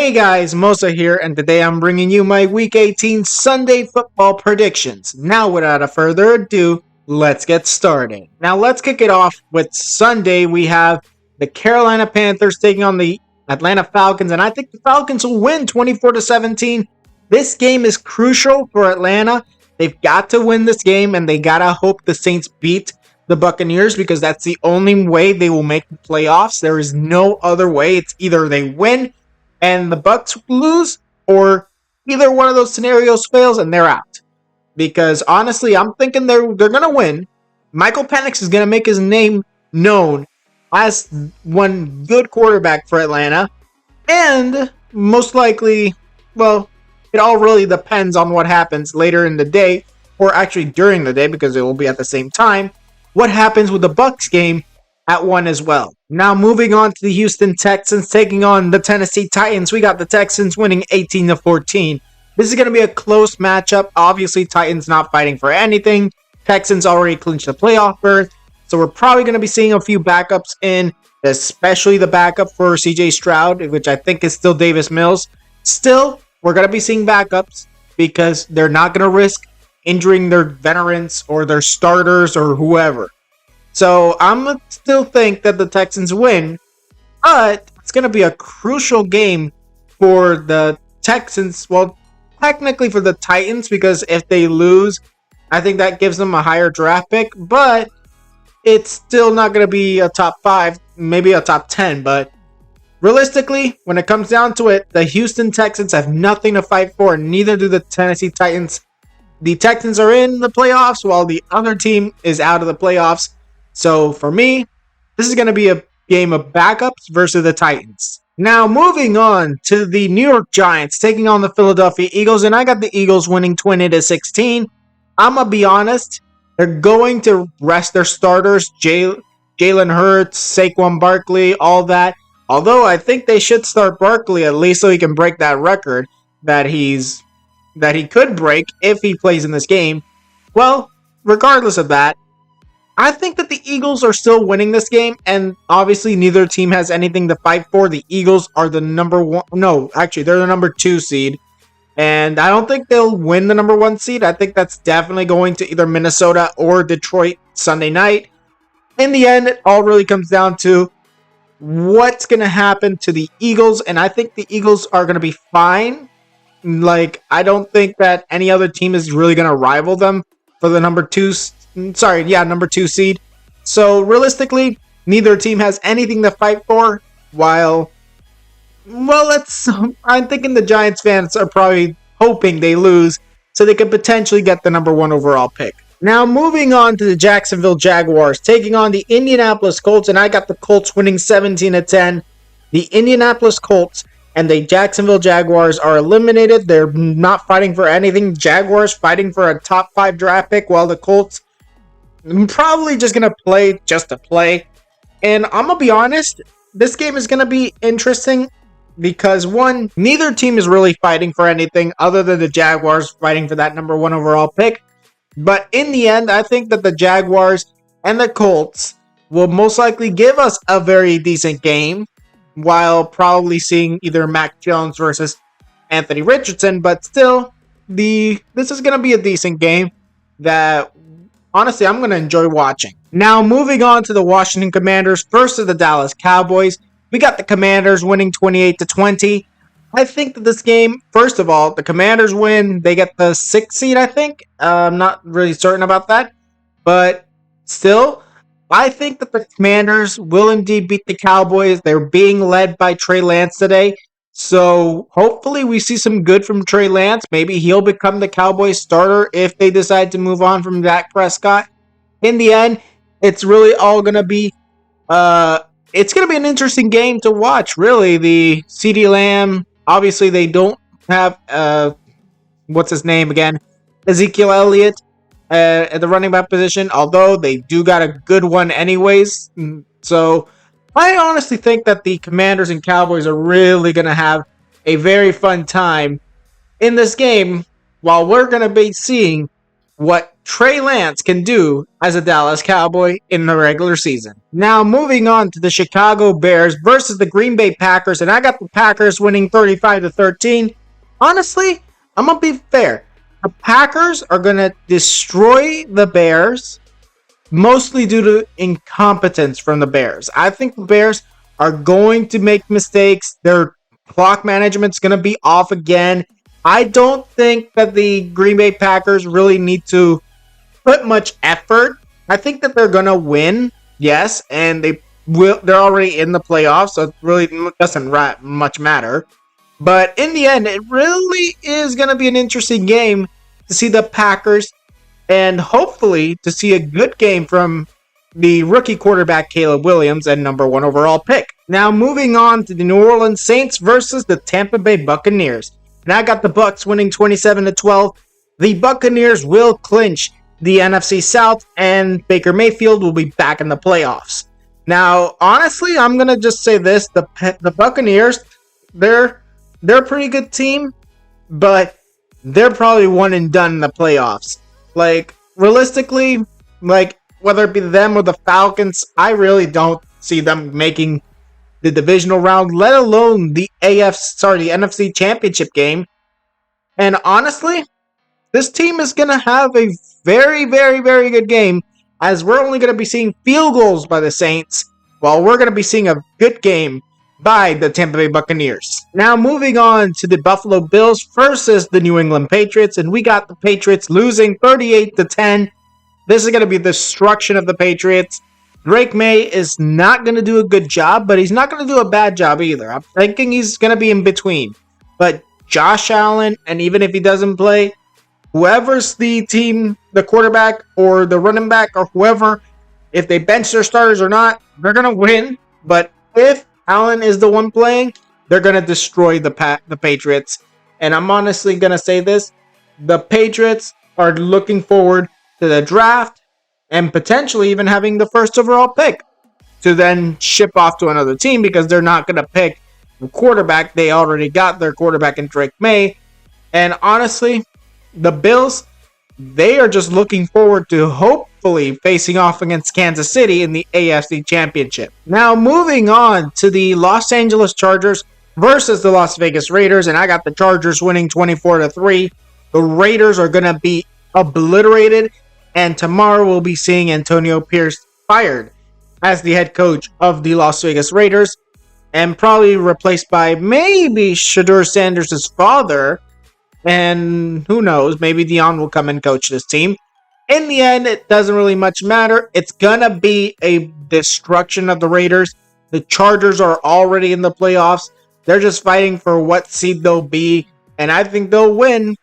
Hey guys, Mosa here, and today I'm bringing you my Week 18 Sunday football predictions. Now, without a further ado, let's get started. Now, let's kick it off with Sunday. We have the Carolina Panthers taking on the Atlanta Falcons, and I think the Falcons will win 24-17. This game is crucial for Atlanta. They've got to win this game, and they gotta hope the Saints beat the Buccaneers because that's the only way they will make the playoffs. There is no other way. It's either they win and the Bucs lose, or either one of those scenarios fails and they're out. Because honestly, I'm thinking they're gonna win. Michael Penix is gonna make his name known as one good quarterback for Atlanta, and most likely, well, it all really depends on what happens later in the day, or actually during the day, because it will be at the same time. What happens with the Bucs game at 1 as well. Now moving on to the Houston Texans taking on the Tennessee Titans. We got the Texans winning 18-14. This is going to be a close matchup. Obviously, Titans not fighting for anything. Texans already clinched the playoff berth. So we're probably going to be seeing a few backups in, especially the backup for CJ Stroud, which I think is still Davis Mills. Still, we're going to be seeing backups because they're not going to risk injuring their veterans or their starters or whoever. So I'm going to still think that the Texans win, but it's going to be a crucial game for the Texans. Well, technically for the Titans, because if they lose, I think that gives them a higher draft pick, but it's still not going to be a top 5, maybe a top 10. But realistically, when it comes down to it, the Houston Texans have nothing to fight for, and neither do the Tennessee Titans. The Texans are in the playoffs while the other team is out of the playoffs. So for me, this is going to be a game of backups versus the Titans. Now moving on to the New York Giants taking on the Philadelphia Eagles, and I got the Eagles winning 20-16. I'm going to be honest, they're going to rest their starters, Jalen Hurts, Saquon Barkley, all that. Although I think they should start Barkley at least so he can break that record that he could break if he plays in this game. Well, regardless of that, I think that the Eagles are still winning this game, and obviously neither team has anything to fight for. The Eagles are the number 1. No, actually, they're the number 2 seed, and I don't think they'll win the number 1 seed. I think that's definitely going to either Minnesota or Detroit Sunday night. In the end, it all really comes down to what's going to happen to the Eagles, and I think the Eagles are going to be fine. I don't think that any other team is really going to rival them for the number 2 seed. So realistically, neither team has anything to fight for. I'm thinking the Giants fans are probably hoping they lose so they could potentially get the number 1 overall pick. Now moving on to the Jacksonville Jaguars taking on the Indianapolis Colts, and I got the Colts winning 17-10. The Indianapolis Colts and the Jacksonville Jaguars are eliminated. They're not fighting for anything. Jaguars fighting for a top 5 draft pick, while the Colts probably just going to play just to play. And I'm going to be honest, this game is going to be interesting because, one, neither team is really fighting for anything other than the Jaguars fighting for that number 1 overall pick. But in the end, I think that the Jaguars and the Colts will most likely give us a very decent game, while probably seeing either Mac Jones versus Anthony Richardson. But still, this is going to be a decent game that honestly, I'm going to enjoy watching. Now, moving on to the Washington Commanders versus the Dallas Cowboys. We got the Commanders winning 28-20. I think that this game, first of all, the Commanders win. They get the 6th seed, I think. I'm not really certain about that. But still, I think that the Commanders will indeed beat the Cowboys. They're being led by Trey Lance today. So hopefully we see some good from Trey Lance. Maybe he'll become the Cowboys starter if they decide to move on from Dak Prescott. In the end, it's really all going to be it's going to be an interesting game to watch, really. The CeeDee Lamb, obviously they don't have what's his name again? Ezekiel Elliott at the running back position, although they do got a good one anyways. So I honestly think that the Commanders and Cowboys are really going to have a very fun time in this game, while we're going to be seeing what Trey Lance can do as a Dallas Cowboy in the regular season. Now, moving on to the Chicago Bears versus the Green Bay Packers, and I got the Packers winning 35-13. Honestly, I'm going to be fair. The Packers are going to destroy the Bears, mostly due to incompetence from the Bears. I think the Bears are going to make mistakes. Their clock management's going to be off again. I don't think that the Green Bay Packers really need to put much effort. I think that they're going to win, yes, and they're already in the playoffs, so it really doesn't much matter. But in the end, it really is going to be an interesting game to see the Packers and hopefully to see a good game from the rookie quarterback Caleb Williams and number 1 overall pick. Now moving on to the New Orleans Saints versus the Tampa Bay Buccaneers. And I got the Bucs winning 27-12. The Buccaneers will clinch the NFC South and Baker Mayfield will be back in the playoffs. Now, honestly, I'm going to just say this. The Buccaneers, they're a pretty good team, but they're probably one and done in the playoffs. Like, realistically, like, whether it be them or the Falcons, I really don't see them making the divisional round, let alone the NFC Championship game. And honestly, this team is going to have a very, very, very good game, as we're only going to be seeing field goals by the Saints, while we're going to be seeing a good game by the Tampa Bay Buccaneers. Now moving on to the Buffalo Bills versus the New England Patriots, and we got the Patriots losing 38-10. This is going to be the destruction of the Patriots. Drake May is not going to do a good job, but he's not going to do a bad job either. I'm thinking he's going to be in between. But Josh Allen, and even if he doesn't play, whoever's the team, the quarterback or the running back or whoever, if they bench their starters or not, they're going to win. But if Allen is the one playing, they're going to destroy the Patriots. And I'm honestly going to say this. The Patriots are looking forward to the draft and potentially even having the first overall pick to then ship off to another team, because they're not going to pick the quarterback. They already got their quarterback in Drake May. And honestly, the Bills, they are just looking forward to hopefully facing off against Kansas City in the AFC Championship. Now moving on to the Los Angeles Chargers versus the Las Vegas Raiders, and I got the Chargers winning 24-3. The Raiders are going to be obliterated, and tomorrow we'll be seeing Antonio Pierce fired as the head coach of the Las Vegas Raiders, and probably replaced by maybe Shedeur Sanders' father, and who knows, maybe Dion will come and coach this team. In the end, it doesn't really much matter. It's gonna be a destruction of the Raiders. The Chargers are already in the playoffs. They're just fighting for what seed they'll be, and I think they'll win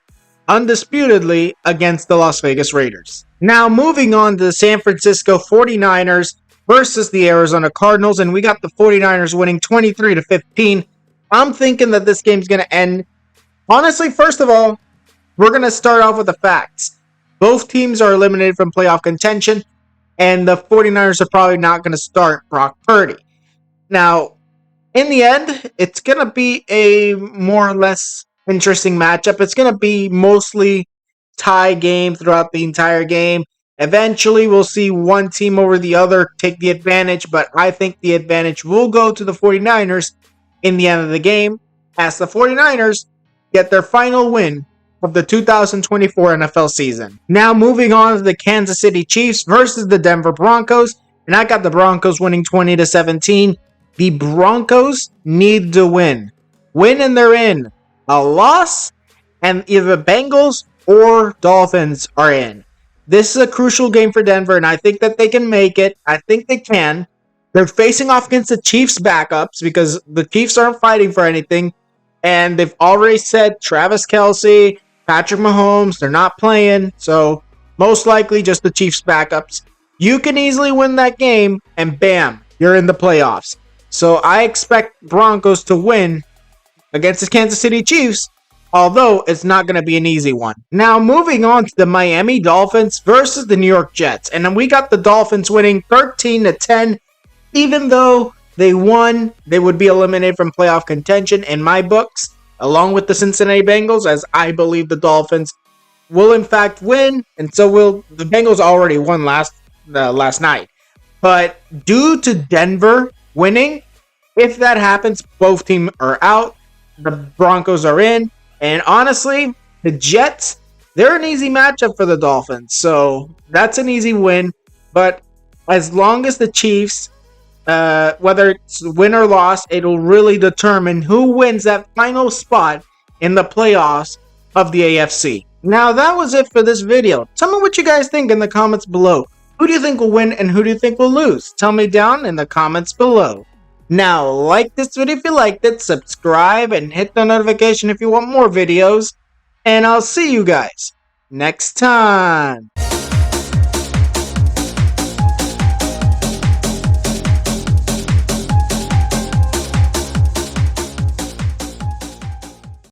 undisputedly against the Las Vegas Raiders. Now moving on to the San Francisco 49ers versus the Arizona Cardinals, and we got the 49ers winning 23-15. I'm thinking that this game's going to end. Honestly, first of all, we're going to start off with the facts. Both teams are eliminated from playoff contention, and the 49ers are probably not going to start Brock Purdy. Now, in the end, it's going to be a more or less interesting matchup. It's going to be mostly tie game throughout the entire game. Eventually, we'll see one team over the other take the advantage, but I think the advantage will go to the 49ers in the end of the game, as the 49ers get their final win of the 2024 NFL season. Now moving on to the Kansas City Chiefs versus the Denver Broncos, and I got the Broncos winning 20-17. The Broncos need to win. Win and they're in. A loss, and either Bengals or Dolphins are in. This is a crucial game for Denver, and I think that they can make it. I think they can. They're facing off against the Chiefs' backups because the Chiefs aren't fighting for anything, and they've already said Travis Kelce, Patrick Mahomes, they're not playing, so most likely just the Chiefs' backups. You can easily win that game, and bam, you're in the playoffs. So I expect Broncos to win against the Kansas City Chiefs, although it's not going to be an easy one. Now moving on to the Miami Dolphins versus the New York Jets. And then we got the Dolphins winning 13-10. Even though they won, they would be eliminated from playoff contention in my books, along with the Cincinnati Bengals, as I believe the Dolphins will in fact win, and so will the Bengals already won last night. But due to Denver winning, if that happens, both teams are out. The Broncos are in. And honestly, the Jets, they're an easy matchup for the Dolphins. So that's an easy win. But as long as the Chiefs, whether it's win or loss, it'll really determine who wins that final spot in the playoffs of the AFC. Now, that was it for this video. Tell me what you guys think in the comments below. Who do you think will win and who do you think will lose? Tell me down in the comments below. Now, like this video if you liked it, subscribe, and hit the notification if you want more videos. And I'll see you guys next time.